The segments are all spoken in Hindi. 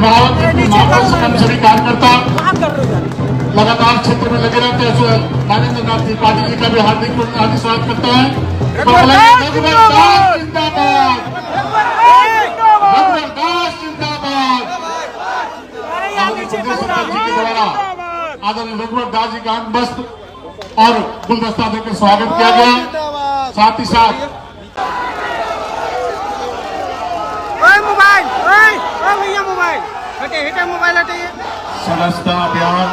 अभिभावक सभी कार्यकर्ता लगातार क्षेत्र में लगे रहते हैं। नरेंद्र नाथ त्रिपाठी जी का भी हार्दिक स्वागत करता है। रघुवर दास जिंदाबाद। आदरणीय रघुवर दास जी का मस्त और गुलदस्ता देकर स्वागत किया गया। साथ ही साथ मोबाइल सदस्यता अभियान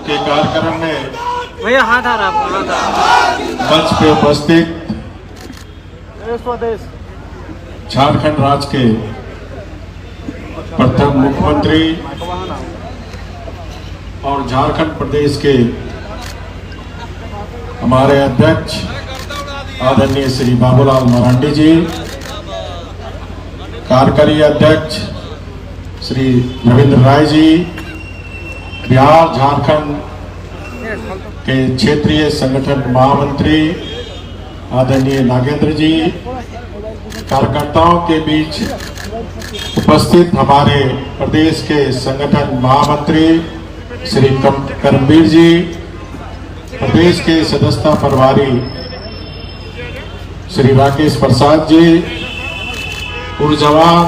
के कार्यक्रम में भैया हाथ आ रहा मंच पे उपस्थित झारखंड राज्य के प्रथम मुख्यमंत्री और झारखंड प्रदेश के हमारे अध्यक्ष आदरणीय श्री बाबूलाल मरांडी जी, कार्यकारी अध्यक्ष श्री रविंद्र राय जी, बिहार झारखंड के क्षेत्रीय संगठन महामंत्री आदरणीय नागेंद्र जी, कार्यकर्ताओं के बीच उपस्थित हमारे प्रदेश के संगठन महामंत्री श्री करमवीर जी, प्रदेश के सदस्यता प्रभारी श्री राकेश प्रसाद जी, पूर्व जवान,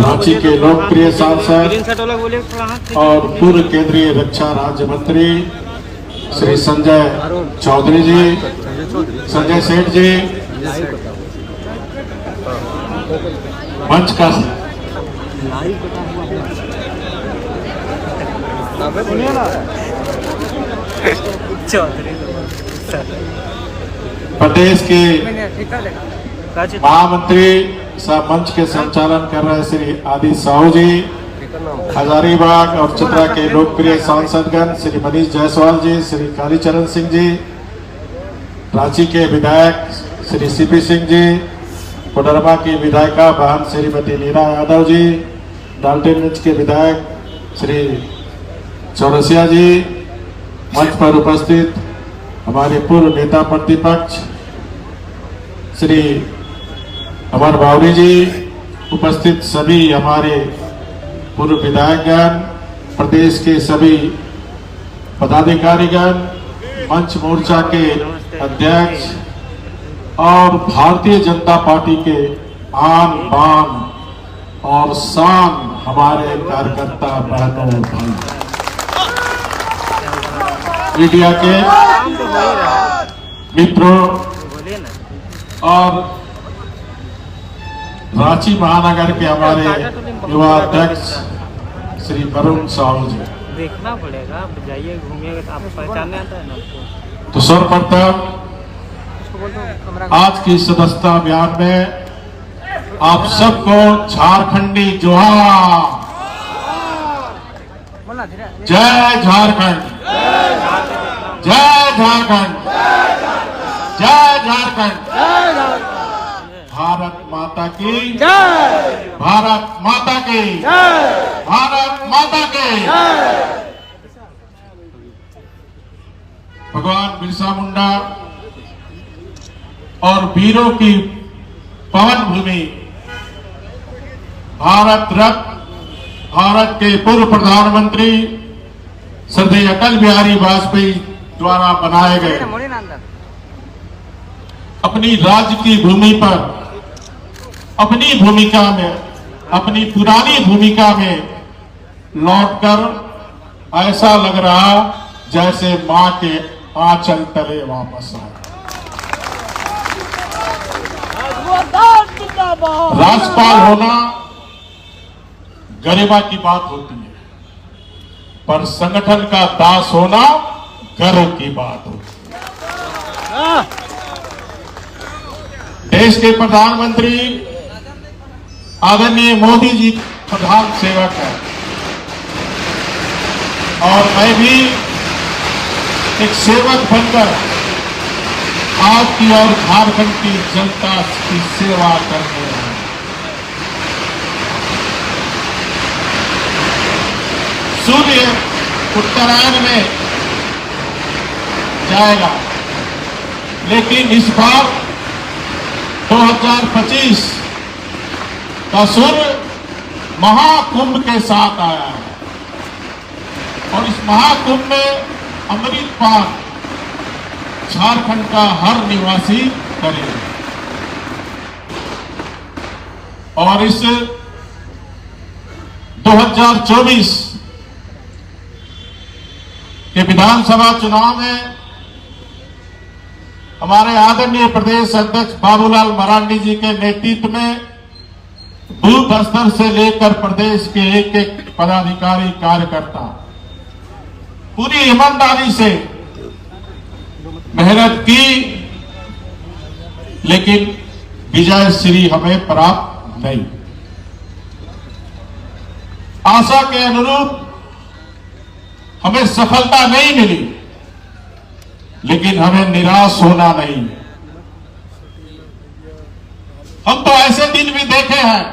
रांची के लोकप्रिय सांसद और पूर्व केंद्रीय रक्षा राज्य मंत्री श्री संजय चौधरी जी, संजय सेठ जी, मंच का प्रदेश के महामंत्री सह मंच के संचालन कर रहे श्री आदित्य साहू जी, हजारीबाग और चतरा के लोकप्रिय सांसदगण श्री मनीष जायसवाल जी, श्री कालीचरण सिंह जी, रांची के विधायक श्री सीपी सिंह जी, कोडरमा की विधायिका बहन श्रीमती नीना यादव जी, डाल्टनगंज के विधायक श्री चौरसिया जी, मंच पर उपस्थित हमारे पूर्व नेता प्रतिपक्ष श्री अमर बावरी जी, उपस्थित सभी हमारे पूर्व विधायकगण, प्रदेश के सभी पदाधिकारीगण, मंच मोर्चा के अध्यक्ष और भारतीय जनता पार्टी के आन बान और शान हमारे कार्यकर्ता बहनों और भाई, मीडिया के मित्रों और रांची महानगर के हमारे युवा अध्यक्ष श्री वरुण साहू जी। देखना पड़ेगा, जाइए घूमिएगा तो आपको पहचानने आता है ना। तो सर्वप्रथम आज की सदस्यता अभियान में आप सबको झारखंडी जोहार, जय झारखंड, जय झारखंड, जय झारखंड, भारत माता की जय, भारत माता की जय, भारत माता की भगवान बिरसा मुंडा और वीरों की पवन भूमि भारत रत्न, भारत के पूर्व प्रधानमंत्री श्रद्धेय अटल बिहारी वाजपेयी द्वारा बनाए गए अपनी राज्य की भूमि पर अपनी भूमिका में, अपनी पुरानी भूमिका में लौटकर ऐसा लग रहा जैसे मां के आंचल तले वापस आए। राज्यपाल होना गरिमा की बात होती है, पर संगठन का दास होना गर्व की बात होती है। देश के प्रधानमंत्री आदरणीय मोदी जी प्रधान सेवक है और मैं भी एक सेवक बनकर आपकी और झारखंड की जनता की सेवा करने हैं। सूर्य उत्तरायण में जाएगा, लेकिन इस बार 2025 का सुर महाकुंभ के साथ आया है और इस महाकुंभ में अमृत पान झारखंड का हर निवासी करेगा। और इस 2024 के विधानसभा चुनाव में हमारे आदरणीय प्रदेश अध्यक्ष बाबूलाल मरांडी जी के नेतृत्व में बूथ स्तर से लेकर प्रदेश के एक एक पदाधिकारी कार्यकर्ता पूरी ईमानदारी से मेहनत की, लेकिन विजय श्री हमें प्राप्त नहीं। आशा के अनुरूप हमें सफलता नहीं मिली, लेकिन हमें निराश होना नहीं। हम तो ऐसे दिन भी देखे हैं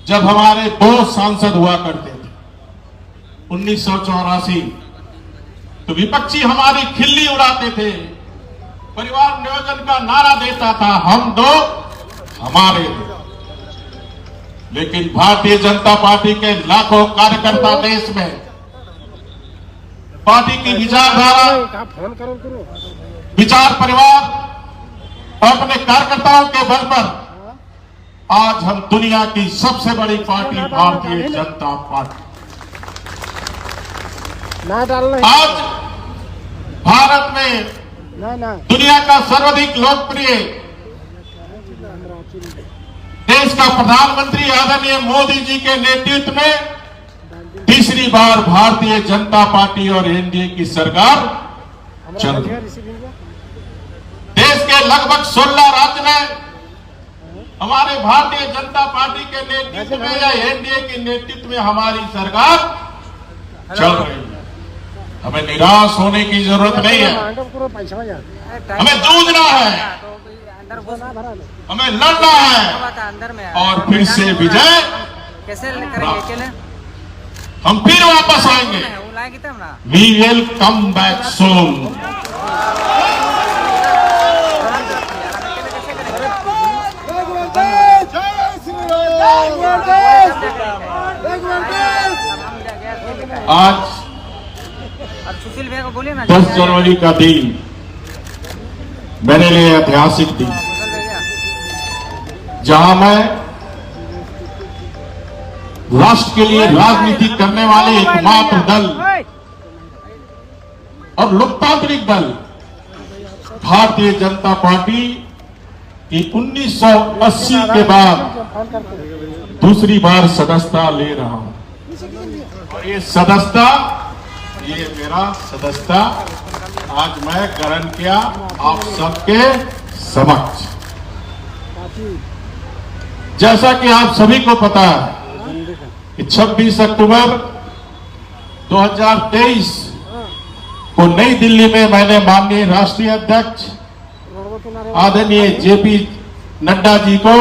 जब हमारे दो सांसद हुआ करते थे 1984, तो विपक्षी हमारी खिल्ली उड़ाते थे, परिवार नियोजन का नारा देता था, हम दो हमारे दो। लेकिन भारतीय जनता पार्टी के लाखों कार्यकर्ता देश में पार्टी की विचारधारा, विचार परिवार और अपने कार्यकर्ताओं के बल पर आज हम दुनिया की सबसे बड़ी पार्टी भारतीय जनता पार्टी, आज भारत में दुनिया का सर्वाधिक लोकप्रिय देश का प्रधानमंत्री आदरणीय मोदी जी के नेतृत्व में तीसरी बार भारतीय जनता पार्टी और एनडीए की सरकार चल रही है। देश के लगभग 16 राज्य में हमारे भारतीय जनता पार्टी के नेतृत्व में या एनडीए के नेतृत्व में हमारी सरकार चल रही है। हमें निराश होने की जरूरत नहीं है, हमें जूझना है, हमें लड़ना है और फिर से विजय हम फिर वापस आएंगे। We will come back soon. आज 10 जनवरी का दिन मेरे लिए ऐतिहासिक दिन, जहां मैं राष्ट्र के लिए राजनीति करने वाले एकमात्र दल और लोकतांत्रिक दल भारतीय जनता पार्टी की 1980 के बाद दूसरी बार सदस्यता ले रहा हूं। और ये सदस्यता, ये मेरा सदस्यता आज मैं ग्रहण किया आप सबके समक्ष। जैसा कि आप सभी को पता है कि 26 अक्टूबर 2023 को नई दिल्ली में मैंने माननीय राष्ट्रीय अध्यक्ष आदरणीय जेपी नड्डा जी को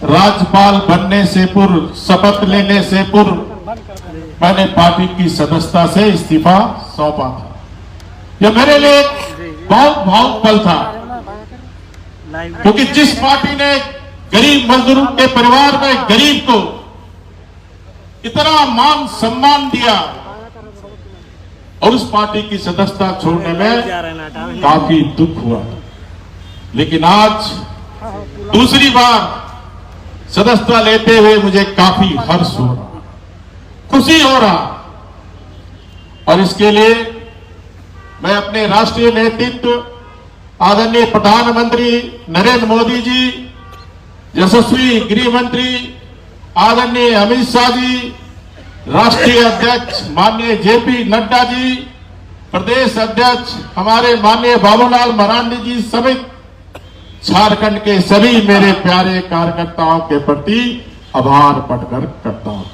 राज्यपाल बनने से पूर्व, शपथ लेने से पूर्व मैंने पार्टी की सदस्यता से इस्तीफा सौंपा था। यह मेरे लिए एक बहुत भावुक पल था, क्योंकि जिस पार्टी ने गरीब मजदूरों के परिवार में गरीब को इतना मान सम्मान दिया और उस पार्टी की सदस्यता छोड़ने में काफी दुख हुआ। लेकिन आज दूसरी बार सदस्यता लेते हुए मुझे काफी हर्ष हो रहा, खुशी हो रहा। और इसके लिए मैं अपने राष्ट्रीय नेतृत्व आदरणीय प्रधानमंत्री नरेंद्र मोदी जी, यशस्वी गृह मंत्री आदरणीय अमित शाह जी, राष्ट्रीय अध्यक्ष माननीय जेपी नड्डा जी, प्रदेश अध्यक्ष हमारे माननीय बाबूलाल मरांडी जी समेत झारखंड के सभी मेरे प्यारे कार्यकर्ताओं के प्रति आभार प्रकट करता हूं।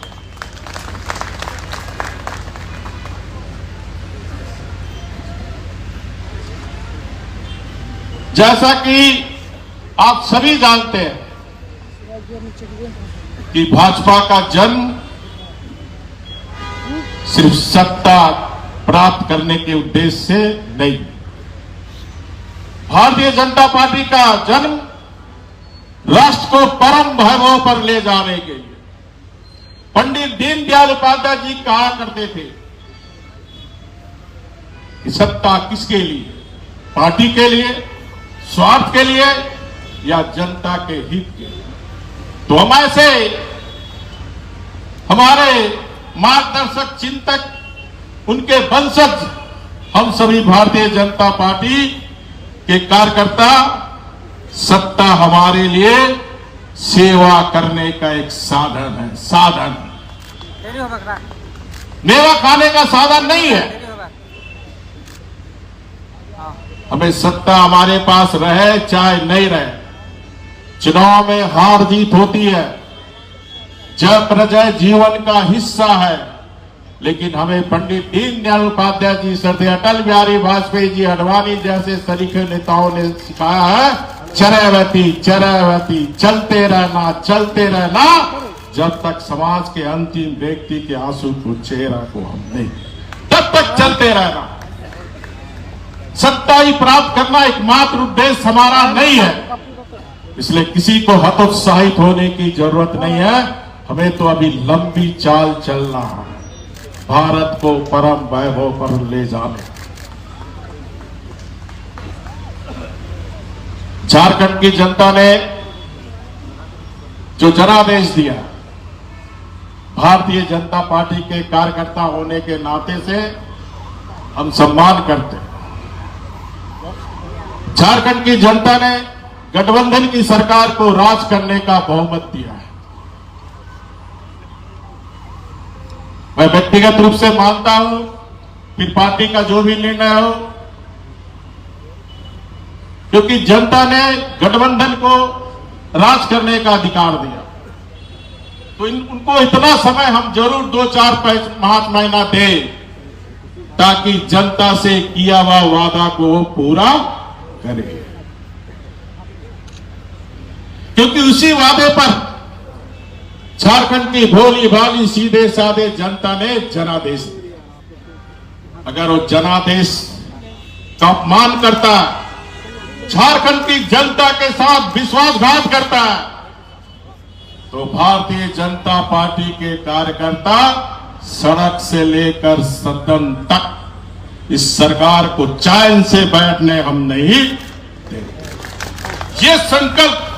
जैसा कि आप सभी जानते हैं कि भाजपा का जन्म सिर्फ सत्ता प्राप्त करने के उद्देश्य से नहीं, भारतीय जनता पार्टी का जन्म राष्ट्र को परम वैभव पर ले जाने के लिए। पंडित दीनदयाल उपाध्याय जी कहा करते थे कि सत्ता किसके लिए, पार्टी के लिए, स्वार्थ के लिए या जनता के हित के लिए। तो हम ऐसे हमारे मार्गदर्शक चिंतक, उनके वंशज, हम सभी भारतीय जनता पार्टी के कार्यकर्ता सत्ता हमारे लिए सेवा करने का एक साधन है, साधन, मेवा खाने का साधन नहीं है। हमें सत्ता हमारे पास रहे चाहे नहीं रहे, चुनाव में हार जीत होती है, जय प्रजय जीवन का हिस्सा है, लेकिन हमें पंडित दीनदयाल उपाध्याय जी, सरदार अटल बिहारी वाजपेयी जी, अडवाणी जैसे सलीके नेताओं ने सिखाया है, चरैवती चरैवती, चलते रहना जब तक समाज के अंतिम व्यक्ति के आंसू को, चेहरा को हम नहीं, तब तक चलते रहना। सत्ता ही प्राप्त करना एकमात्र उद्देश्य हमारा नहीं है, इसलिए किसी को हतोत्साहित होने की जरूरत नहीं है। हमें तो अभी लंबी चाल चलना है, भारत को परम वैभव पर ले जाने। झारखंड की जनता ने जो जनादेश दिया, भारतीय जनता पार्टी के कार्यकर्ता होने के नाते से हम सम्मान करते हैं। झारखंड की जनता ने गठबंधन की सरकार को राज करने का बहुमत दिया है। मैं व्यक्तिगत रूप से मानता हूं, फिर पार्टी का जो भी निर्णय हो, क्योंकि जनता ने गठबंधन को राज करने का अधिकार दिया, तो उनको इतना समय हम जरूर 2-4-5 महीना दें, ताकि जनता से किया हुआ वादा को वो पूरा करे, क्योंकि उसी वादे पर झारखंड की भोली भाली सीधे साधे जनता ने जनादेश दिया। अगर वो जनादेश का अपमान करता है, झारखंड की जनता के साथ विश्वासघात करता है, तो भारतीय जनता पार्टी के कार्यकर्ता सड़क से लेकर सदन तक इस सरकार को चैन से बैठने हम नहीं देंगे। ये संकल्प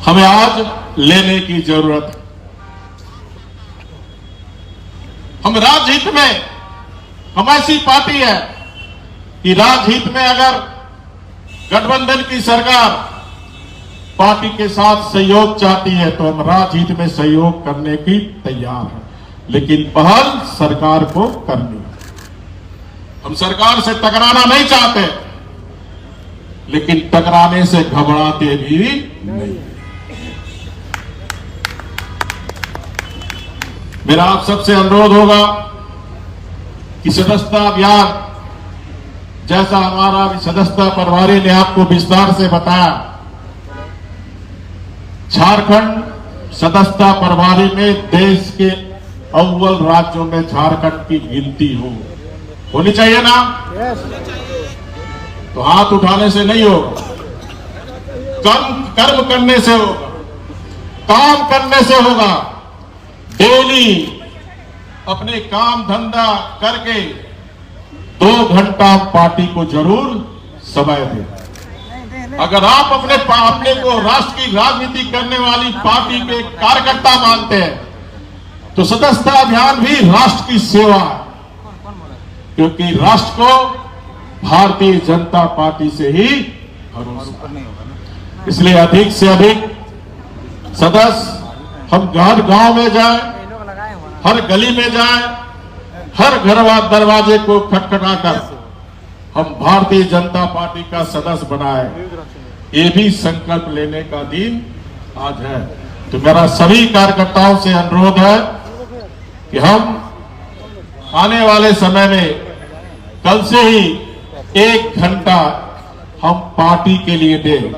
हमें आज लेने की जरूरत है। हम राजहित में, हम ऐसी पार्टी है कि राजहित में अगर गठबंधन की सरकार पार्टी के साथ सहयोग चाहती है तो हम राजहित में सहयोग करने की तैयार हैं, लेकिन पहल सरकार को करनी है। हम सरकार से टकराना नहीं चाहते, लेकिन टकराने से घबराते भी नहीं। मेरा आप सबसे अनुरोध होगा कि सदस्यता अभियान, जैसा हमारा सदस्यता प्रभारी ने आपको विस्तार से बताया, झारखंड सदस्यता प्रभारी में देश के अव्वल राज्यों में झारखंड की गिनती होनी चाहिए ना? तो हाथ उठाने से नहीं होगा, कर्म करने से होगा, काम करने से होगा। डेली अपने काम धंधा करके 2 घंटा पार्टी को जरूर समय दें। अगर आप अपने को राष्ट्र की राजनीति करने वाली पार्टी के कार्यकर्ता मानते हैं, तो सदस्यता अभियान भी राष्ट्र की सेवा है, क्योंकि राष्ट्र को भारतीय जनता पार्टी से ही भरोसा है। इसलिए अधिक से अधिक सदस्य हम घर गांव में जाए, हर गली में जाए, हर घर दरवाजे को खटखटाकर हम भारतीय जनता पार्टी का सदस्य बनाए, ये भी संकल्प लेने का दिन आज है। तो मेरा सभी कार्यकर्ताओं से अनुरोध है कि हम आने वाले समय में कल से ही 1 घंटा हम पार्टी के लिए दें,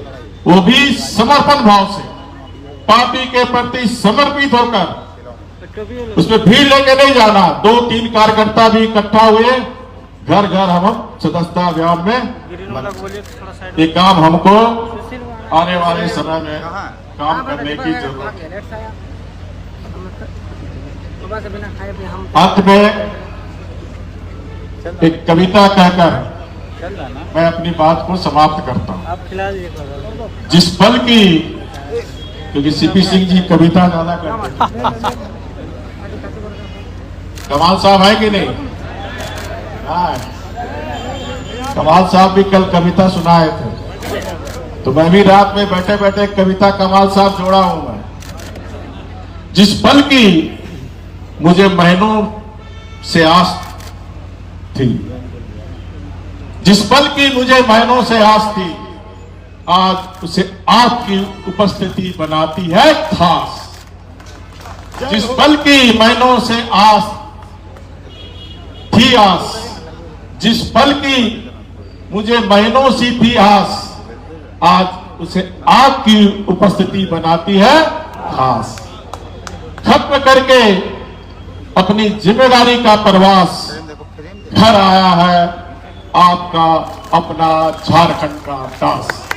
वो भी समर्पण भाव से, पार्टी के प्रति समर्पित होकर। उसमें भीड़ लेके नहीं जाना, 2-3 कार्यकर्ता भी इकट्ठा हुए घर घर हम सदस्यता अभियान में, ये काम हमको आने वाले समय में काम करने की जरूरत है। अंत में एक कविता कहकर मैं अपनी बात को समाप्त करता हूं। आप खिला दीजिए। जिस पल की, क्योंकि सीपी सिंह जी कविता ज्यादा करते हैं। कमाल साहब है कि नहीं? हाँ, कमाल साहब भी कल कविता सुनाए थे, तो मैं भी रात में बैठे बैठे कविता कमाल साहब जोड़ा हूं मैं। जिस पल की मुझे महीनों से आस थी, जिस पल की मुझे महीनों से आस थी, आज उसे आपकी उपस्थिति बनाती है खास। जिस पल की महीनों से आस थी आस, जिस पल की मुझे महीनों सी थी आस, आज उसे आपकी उपस्थिति बनाती है खास। खत्म करके अपनी जिम्मेदारी का प्रवास घर आया है आपका अपना झारखंड का दास।